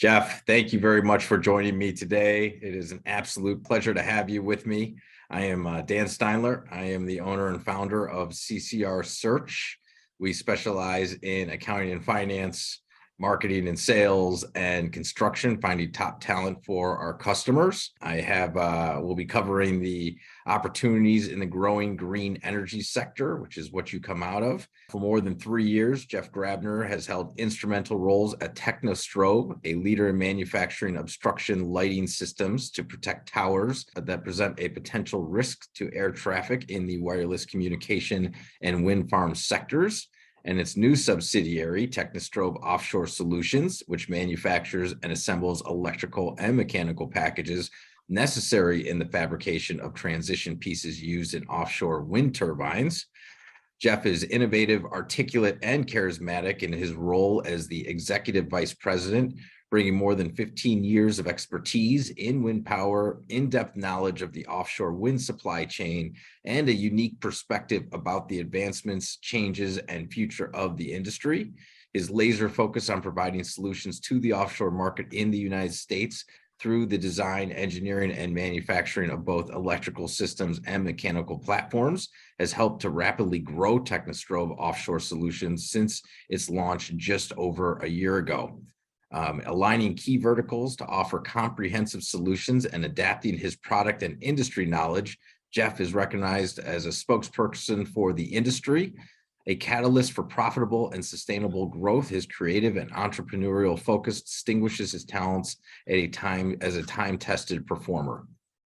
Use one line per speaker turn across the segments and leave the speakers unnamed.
Jeff, thank you very much for joining me today. It is an absolute pleasure to have you with me. I am Dan Steinler. I am the owner and founder of CCR Search. We specialize in accounting and finance, marketing and sales, and construction, finding top talent for our customers. We'll be covering the opportunities in the growing green energy sector, which is what you come out of. For more than 3 years, Jeff Grabner has held instrumental roles at Technostrobe, a leader in manufacturing obstruction lighting systems to protect towers that present a potential risk to air traffic in the wireless communication and wind farm sectors. And its new subsidiary, Technostrobe Offshore Solutions, which manufactures and assembles electrical and mechanical packages necessary in the fabrication of transition pieces used in offshore wind turbines. Jeff is innovative, articulate, and charismatic in his role as the executive vice president, bringing more than 15 years of expertise in wind power, in-depth knowledge of the offshore wind supply chain, and a unique perspective about the advancements, changes, and future of the industry. His laser focus on providing solutions to the offshore market in the United States through the design, engineering, and manufacturing of both electrical systems and mechanical platforms has helped to rapidly grow Technostrobe Offshore Solutions since its launch just over a year ago. Aligning key verticals to offer comprehensive solutions and adapting his product and industry knowledge, Jeff is recognized as a spokesperson for the industry, a catalyst for profitable and sustainable growth. His creative and entrepreneurial focus distinguishes his talents as a time-tested performer.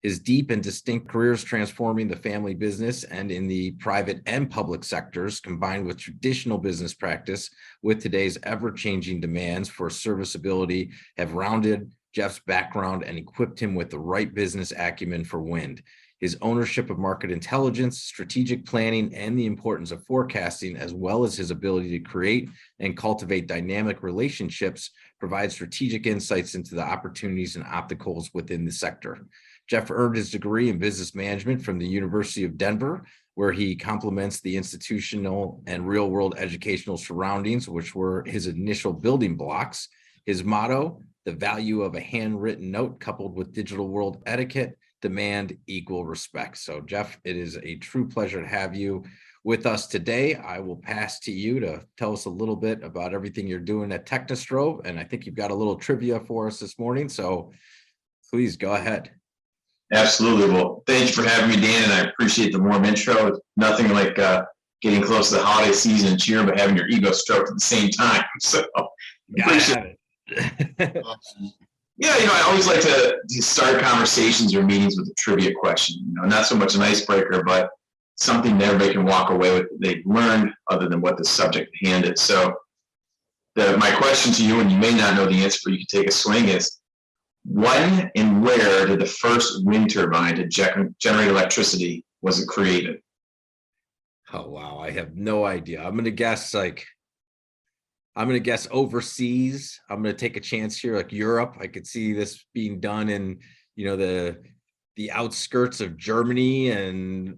His deep and distinct careers transforming the family business and in the private and public sectors, combined with traditional business practice with today's ever-changing demands for serviceability, have rounded Jeff's background and equipped him with the right business acumen for wind. His ownership of market intelligence, strategic planning, and the importance of forecasting, as well as his ability to create and cultivate dynamic relationships, provide strategic insights into the opportunities and obstacles within the sector. Jeff earned his degree in business management from the University of Denver, where he complements the institutional and real-world educational surroundings, which were his initial building blocks. His motto, the value of a handwritten note coupled with digital world etiquette, demand equal respect. So Jeff, it is a true pleasure to have you with us today. I will pass to you to tell us a little bit about everything you're doing at Technostrobe. And I think you've got a little trivia for us this morning. So please go ahead.
Absolutely. Well, thank you for having me, Dan, and I appreciate the warm intro. It's nothing like getting close to the holiday season and cheering, but having your ego stroked at the same time. So appreciate it. Yeah, I always like to start conversations or meetings with a trivia question. Not so much an icebreaker, but something that everybody can walk away with that they've learned other than what the subject at hand is. So my question to you, and you may not know the answer, but you can take a swing, is when and where did the first wind turbine to generate electricity was it created?
Oh, wow. I have no idea. I'm going to guess overseas. I'm going to take a chance here, like Europe. I could see this being done in, the outskirts of Germany and,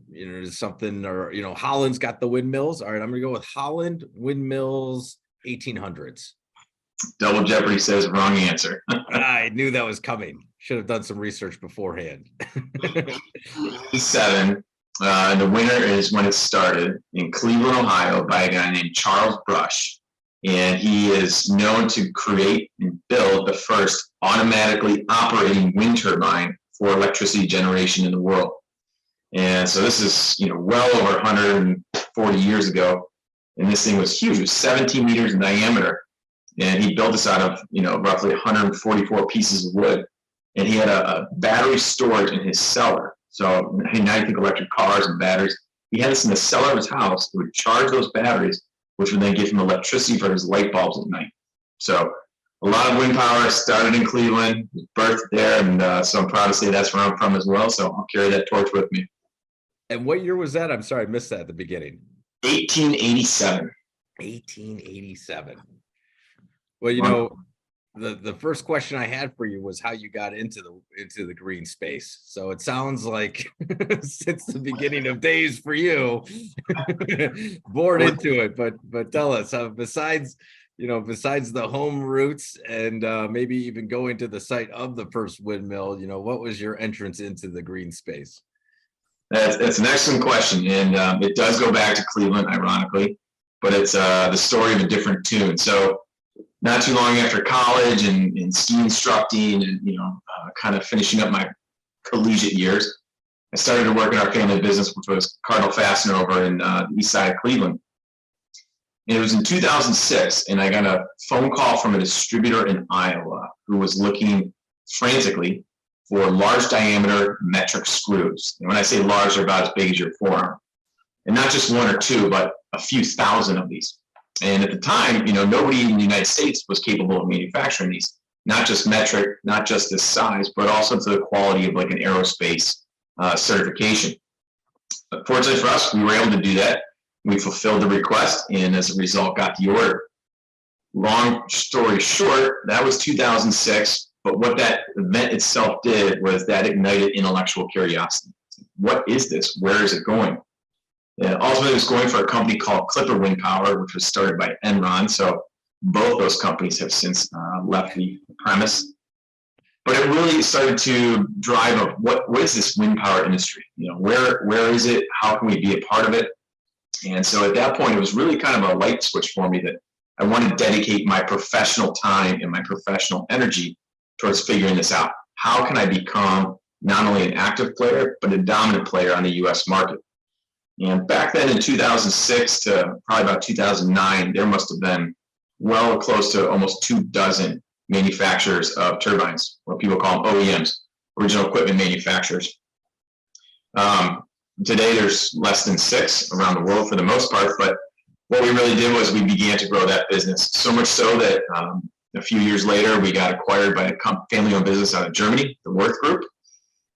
something, or, Holland's got the windmills. All right. I'm going to go with Holland, windmills, 1800s.
Double Jeopardy says wrong answer.
I knew that was coming. Should have done some research beforehand.
7. The winner is when it started in Cleveland, Ohio, by a guy named Charles Brush. And he is known to create and build the first automatically operating wind turbine for electricity generation in the world. And so this is, well over 140 years ago. And this thing was huge. It was 17 meters in diameter. And he built this out of, roughly 144 pieces of wood. And he had a battery storage in his cellar. So now you think electric cars and batteries. He had this in the cellar of his house. He would charge those batteries, which would then give him electricity for his light bulbs at night. So a lot of wind power started in Cleveland, birthed there. And so I'm proud to say that's where I'm from as well. So I'll carry that torch with me.
And what year was that? I'm sorry, I missed that at the beginning.
1887.
1887. Well, the first question I had for you was how you got into the green space. So it sounds like since the beginning of days for you, born into it. But tell us, besides besides the home routes and maybe even going to the site of the first windmill, what was your entrance into the green space?
That's an excellent question, and it does go back to Cleveland, ironically, but it's the story of a different tune. So, not too long after college and ski instructing, and kind of finishing up my collegiate years, I started to work in our family business, which was Cardinal Fastener over in the east side of Cleveland. And it was in 2006, and I got a phone call from a distributor in Iowa who was looking frantically for large diameter metric screws. And when I say large, they're about as big as your forearm. And not just one or two, but a few thousand of these. And at the time, nobody in the United States was capable of manufacturing these, not just metric, not just this size, but also to the quality of like an aerospace certification. But fortunately for us, we were able to do that. We fulfilled the request, and as a result, got the order. Long story short, that was 2006. But what that event itself did was that ignited intellectual curiosity. What is this? Where is it going? And ultimately, it was going for a company called Clipper Wind Power, which was started by Enron. So both those companies have since left the premise. But it really started to drive up what is this wind power industry? Where is it? How can we be a part of it? And so at that point, it was really kind of a light switch for me that I wanted to dedicate my professional time and my professional energy towards figuring this out. How can I become not only an active player, but a dominant player on the US market? And back then in 2006 to probably about 2009, there must have been well close to almost 24 manufacturers of turbines, what people call them OEMs, original equipment manufacturers. Today, there's less than 6 around the world for the most part, but what we really did was we began to grow that business, so much so that a few years later, we got acquired by a family-owned business out of Germany, the Worth Group,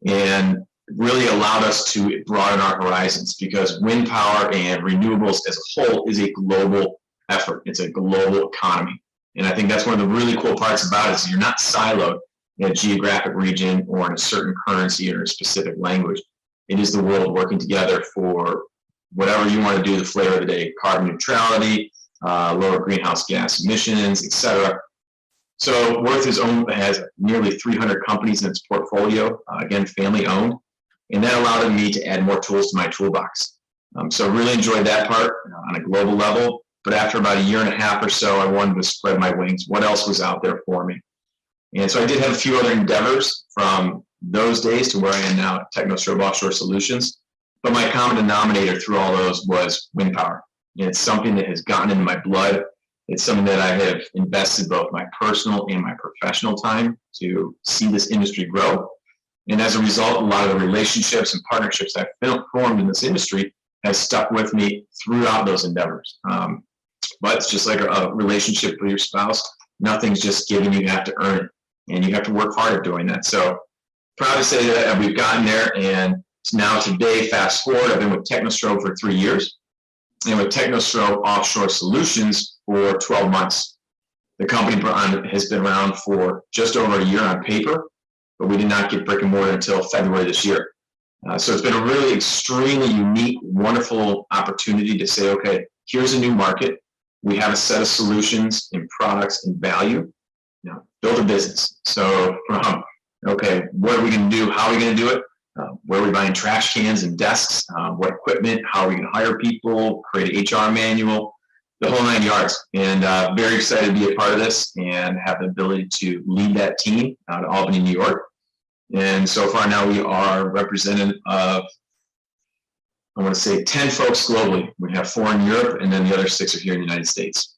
and really allowed us to broaden our horizons because wind power and renewables as a whole is a global effort. It's a global economy. And I think that's one of the really cool parts about it is you're not siloed in a geographic region or in a certain currency or a specific language. It is the world working together for whatever you want to do, the flavor of the day, carbon neutrality, lower greenhouse gas emissions, etc. So Worth has nearly 300 companies in its portfolio, again, family owned, and that allowed me to add more tools to my toolbox. So really enjoyed that part on a global level, but after about 1.5 years or so, I wanted to spread my wings. What else was out there for me? And so I did have a few other endeavors from those days to where I am now at Technostrobe Offshore Solutions, but my common denominator through all those was wind power. And it's something that has gotten into my blood. It's something that I have invested both my personal and my professional time to see this industry grow. And as a result, a lot of the relationships and partnerships I've formed in this industry have stuck with me throughout those endeavors. But it's just like a relationship with your spouse. Nothing's just given, you have to earn it. And you have to work hard at doing that. So proud to say that we've gotten there. And now today, fast forward, I've been with Technostrobe for 3 years. And with Technostrobe Offshore Solutions for 12 months. The company has been around for just over 1 year on paper, but we did not get brick and mortar until February this year. So it's been a really extremely unique, wonderful opportunity to say, okay, here's a new market. We have a set of solutions and products and value. Now, build a business. So from, okay, what are we going to do? How are we going to do it? Where are we buying trash cans and desks? What equipment? How are we going to hire people? Create an HR manual? The whole 9 yards. And very excited to be a part of this and have the ability to lead that team out of Albany, New York. And so far now we are representative of, I want to say 10 folks globally. We have 4 in Europe, and then the other 6 are here in the United States.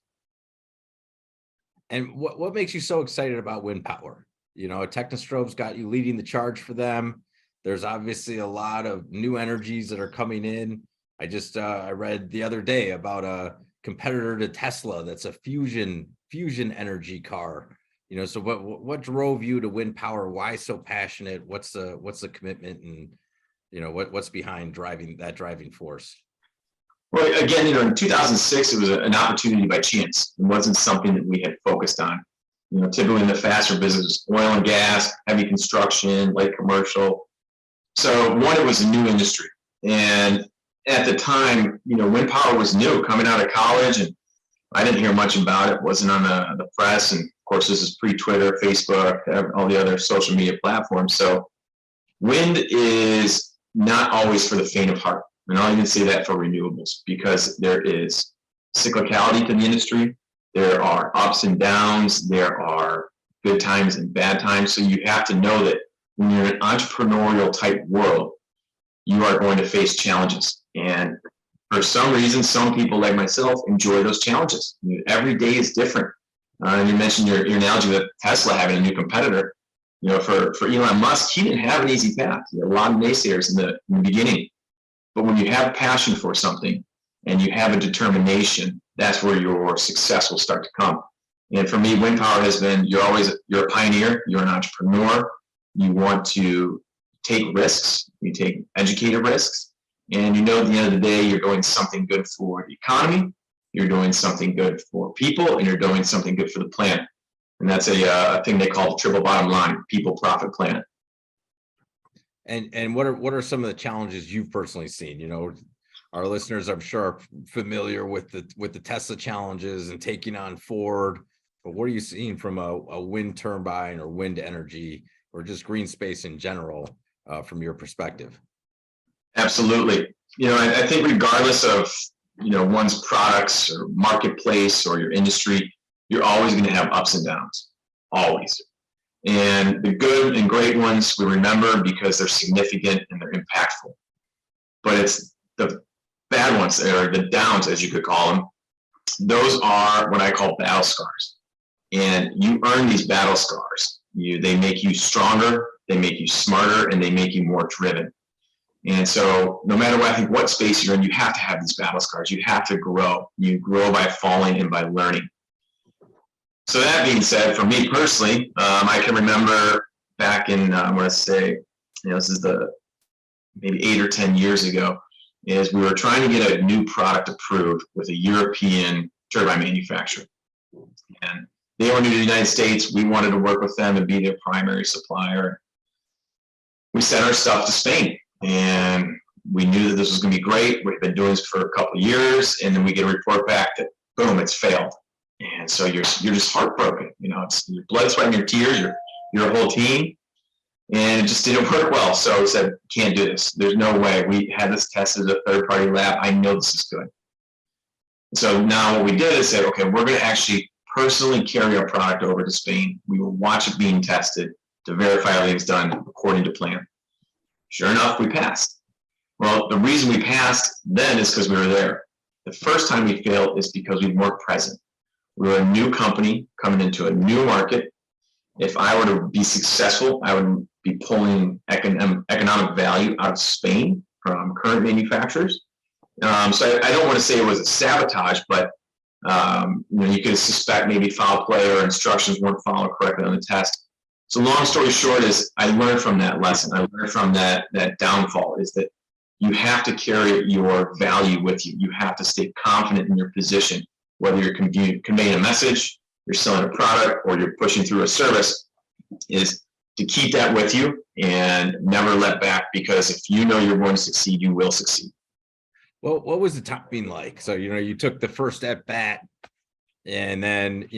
And what makes you so excited about wind power? Technostrobe's got you leading the charge for them. There's obviously a lot of new energies that are coming in. I read the other day about a competitor to Tesla that's a fusion energy car. So what drove you to wind power? Why so passionate? What's the commitment, and what's behind driving force?
Well, again, in 2006, it was an opportunity by chance. It wasn't something that we had focused on. Typically in the faster business, oil and gas, heavy construction, light commercial. So one, it was a new industry, and at the time, wind power was new, coming out of college, and I didn't hear much about it. Wasn't on the press, and of course, this is pre-Twitter, Facebook, all the other social media platforms. So, wind is not always for the faint of heart, and I'll even say that for renewables because there is cyclicality to the industry. There are ups and downs. There are good times and bad times. So you have to know that when you're in an entrepreneurial type world, you are going to face challenges. And for some reason, some people like myself enjoy those challenges. Every day is different. And you mentioned your analogy with Tesla having a new competitor. For Elon Musk, he didn't have an easy path. He had a lot of naysayers in the beginning. But when you have passion for something and you have a determination, that's where your success will start to come. And for me, wind power has been, you're a pioneer, you're an entrepreneur, you want to take risks, you take educated risks, and at the end of the day, you're doing something good for the economy, you're doing something good for people, and you're doing something good for the planet. And that's a thing they call the triple bottom line: people, profit, planet.
And what are some of the challenges you've personally seen? Our listeners, I'm sure, are familiar with the Tesla challenges and taking on Ford. But what are you seeing from a wind turbine or wind energy or just green space in general from your perspective?
Absolutely. I think regardless of one's products or marketplace or your industry, you're always going to have ups and downs, always. And the good and great ones we remember because they're significant and they're impactful. But it's the bad ones, or the downs, as you could call them. Those are what I call battle scars. And you earn these battle scars. They make you stronger, they make you smarter, and they make you more driven. And so no matter what space you're in, you have to have these battle scars. You have to grow. You grow by falling and by learning. So that being said, for me personally, I can remember back in, I want to say, this is maybe 8 or 10 years ago, is we were trying to get a new product approved with a European turbine manufacturer. And they were new to the United States. We wanted to work with them and be their primary supplier. We sent our stuff to Spain, and we knew that this was going to be great. We've been doing this for a couple of years, and then we get a report back that, boom, it's failed. And so you're just heartbroken. It's your blood, sweat, and your tears. Your whole team, and it just didn't work well. So we said, can't do this. There's no way. We had this tested at a third-party lab. I know this is good. So now what we did is said, okay, we're going to actually personally carry our product over to Spain. We will watch it being tested to verify everything's done according to plan. Sure enough, we passed. Well, the reason we passed then is because we were there. The first time we failed is because we weren't present. We were a new company coming into a new market. If I were to be successful, I would be pulling economic value out of Spain from current manufacturers. So I don't want to say it was a sabotage, but you could suspect maybe foul play or instructions weren't followed correctly on the test. So long story short is I learned from that lesson. I learned from that downfall is that you have to carry your value with you. You have to stay confident in your position, whether you're conveying a message, you're selling a product, or you're pushing through a service, is to keep that with you and never let back, because if you know you're going to succeed, you will succeed.
Well, what was the timing like? So, you took the first at bat and then,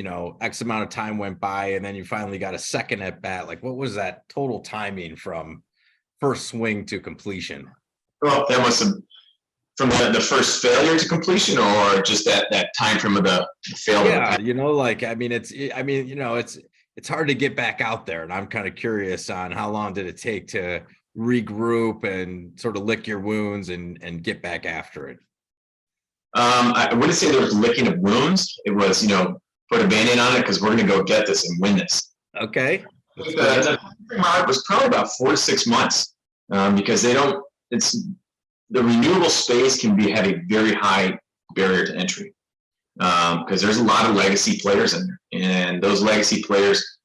X amount of time went by and then you finally got a second at bat. Like, what was that total timing from first swing to completion?
Well, that must have from the first failure to completion, or just that time frame of the failure.
Yeah, it's hard to get back out there, and I'm kind of curious on how long did it take to regroup and sort of lick your wounds and get back after it.
I wouldn't say there was licking of wounds. It was, put a Band-Aid on it because we're going to go get this and win this.
Okay.
The mark was probably about 4 to 6 months because the renewable space can have a very high barrier to entry because there's a lot of legacy players in there, and those legacy players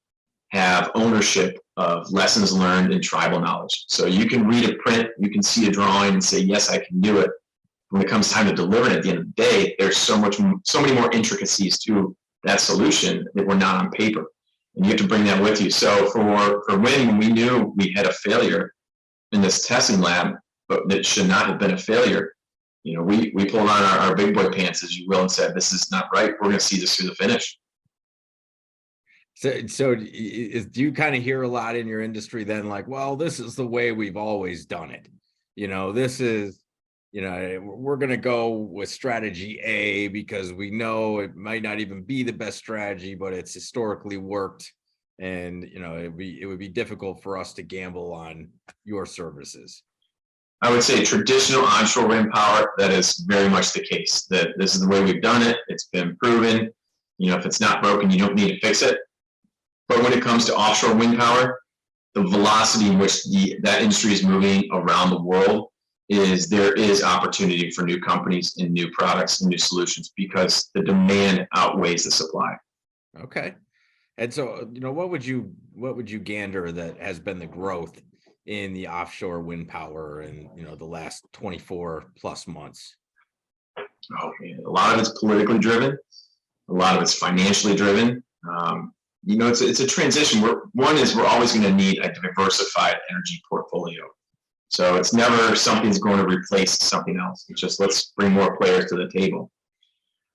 have ownership of lessons learned and tribal knowledge. So you can read a print, you can see a drawing and say, yes, I can do it. When it comes time to deliver it at the end of the day, there's so many more intricacies to that solution that were not on paper. And you have to bring that with you. So for when we knew we had a failure in this testing lab, but that should not have been a failure, we pulled on our big boy pants, as you will, and said, this is not right. We're going to see this through the finish.
So do you kind of hear a lot in your industry then, like, well, this is the way we've always done it. This is, we're going to go with strategy A because we know it might not even be the best strategy, but it's historically worked. And, it would be difficult for us to gamble on your services.
I would say traditional onshore wind power, that is very much the case. That this is the way we've done it. It's been proven. If it's not broken, you don't need to fix it. But when it comes to offshore wind power, the velocity in which that industry is moving around the world there is opportunity for new companies and new products and new solutions because the demand outweighs the supply.
Okay. And so, what would you gander that has been the growth in the offshore wind power in, the last 24 plus months?
Oh, man. A lot of it's politically driven. A lot of it's financially driven. It's a transition. We're always going to need a diversified energy portfolio. So it's never something's going to replace something else. It's just, let's bring more players to the table.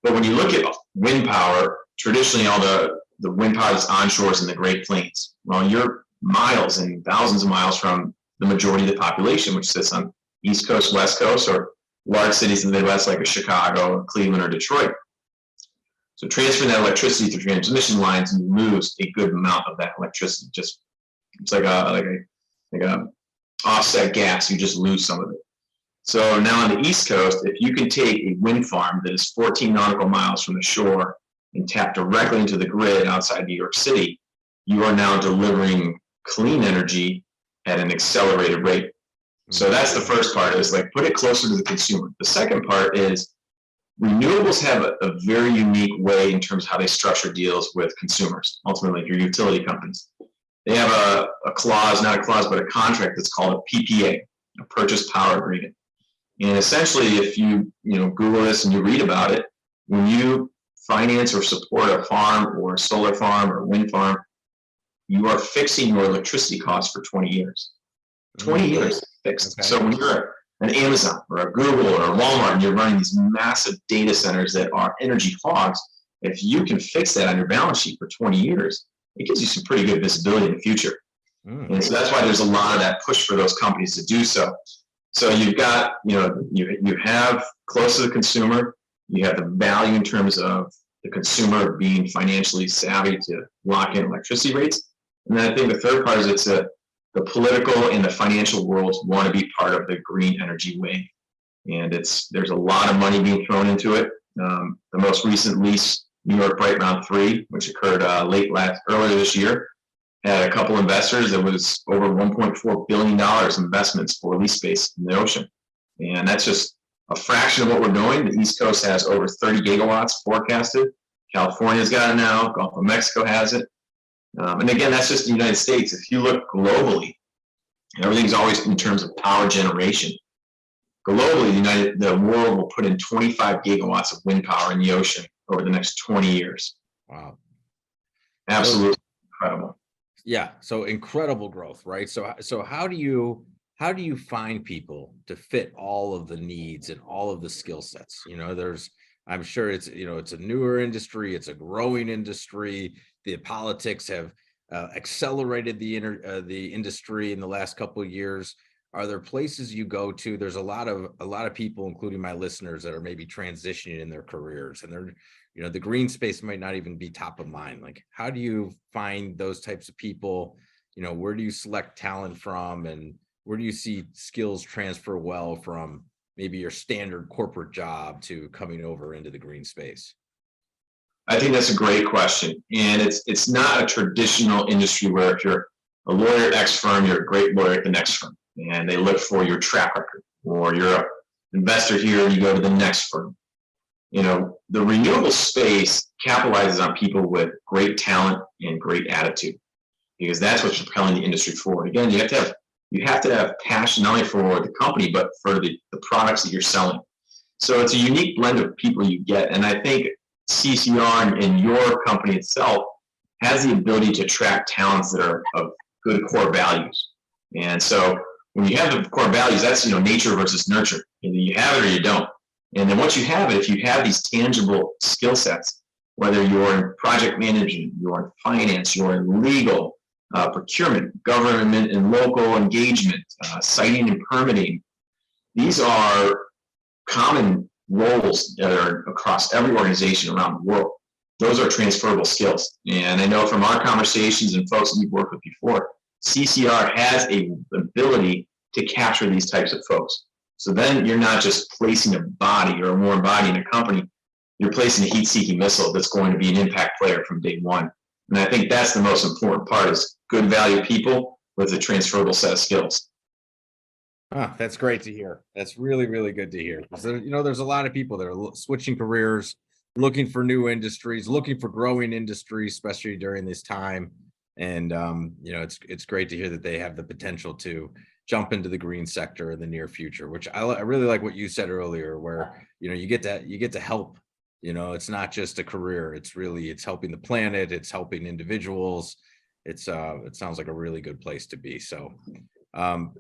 But when you look at wind power, traditionally all the wind power is onshore in the Great Plains. Well, you're miles and thousands of miles from the majority of the population, which sits on East Coast, West Coast, or large cities in the Midwest like Chicago, Cleveland, or Detroit. So transferring that electricity through transmission lines, you lose a good amount of that electricity. It's like a offset gas. You just lose some of it. So now on the East Coast, if you can take a wind farm that is 14 nautical miles from the shore and tap directly into the grid outside New York City, you are now delivering clean energy at an accelerated rate. So that's the first part, is like put it closer to the consumer. The second part is renewables have a very unique way in terms of how they structure deals with consumers, ultimately your utility companies. They have a clause, not a clause, but a contract that's called a PPA, a purchase power agreement. And essentially, if you Google this and you read about it, when you finance or support a farm or a solar farm or a wind farm, you are fixing your electricity costs for 20 years. 20 years fixed. Okay. So when you're an Amazon or a Google or a Walmart and you're running these massive data centers that are energy hogs, if you can fix that on your balance sheet for 20 years, it gives you some pretty good visibility in the future. And so that's why there's a lot of that push for those companies to do so. So you've got, you have close to the consumer, you have the value in terms of the consumer being financially savvy to lock in electricity rates. And then I think the third part is the political and the financial worlds want to be part of the green energy wave. And there's a lot of money being thrown into it. The most recent lease, New York Bright Round 3, which occurred earlier this year, had a couple investors that was over $1.4 billion investments for lease space in the ocean. And that's just a fraction of what we're doing. The East Coast has over 30 gigawatts forecasted. California's got it now. Gulf of Mexico has it. And again, that's just the United States. If you look globally, everything's always in terms of power generation. Globally, the world will put in 25 gigawatts of wind power in the ocean over the next 20 years.
Wow.
Absolutely incredible.
Yeah. So incredible growth, right? So how do you find people to fit all of the needs and all of the skill sets? I'm sure it's a newer industry. It's a growing industry. The politics have accelerated the industry in the last couple of years. Are there places you go to? There's a lot of people, including my listeners, that are maybe transitioning in their careers, and they're, the green space might not even be top of mind. Like, how do you find those types of people? Where do you select talent from, and where do you see skills transfer well from maybe your standard corporate job to coming over into the green space?
I think that's a great question. And it's not a traditional industry where if you're a lawyer at X firm, you're a great lawyer at the next firm. And they look for your track record, or you're an investor here and you go to the next firm. The renewable space capitalizes on people with great talent and great attitude, because that's what's propelling the industry forward. Again, you have to have passion not only for the company, but for the products that you're selling. So it's a unique blend of people you get. And I think CCR and your company itself has the ability to attract talents that are of good core values. And so when you have the core values, that's nature versus nurture. Either you have it or you don't. And then once you have it, if you have these tangible skill sets, whether you're in project management, you're in finance, you're in legal, procurement, government and local engagement, siting and permitting, these are common roles that are across every organization around the world. Those are transferable skills. And I know from our conversations and folks that we've worked with before, CCR has an ability to capture these types of folks. So then you're not just placing a body or a warm body in a company, you're placing a heat-seeking missile that's going to be an impact player from day one. And I think that's the most important part, is good value people with a transferable set of skills.
That's great to hear. That's really, really good to hear. Because there's a lot of people that are switching careers, looking for new industries, looking for growing industries, especially during this time. And it's great to hear that they have the potential to jump into the green sector in the near future, which I really like what you said earlier, where you get to help. It's not just a career. It's helping the planet. It's helping individuals. It sounds like a really good place to be. So.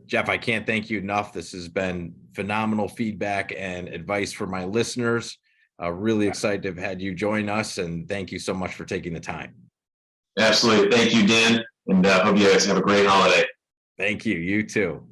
Jeff, I can't thank you enough. This has been phenomenal feedback and advice for my listeners. Really excited to have had you join us, and thank you so much for taking the time.
Absolutely. Thank you, Dan, and hope you guys have a great holiday.
Thank you. You too.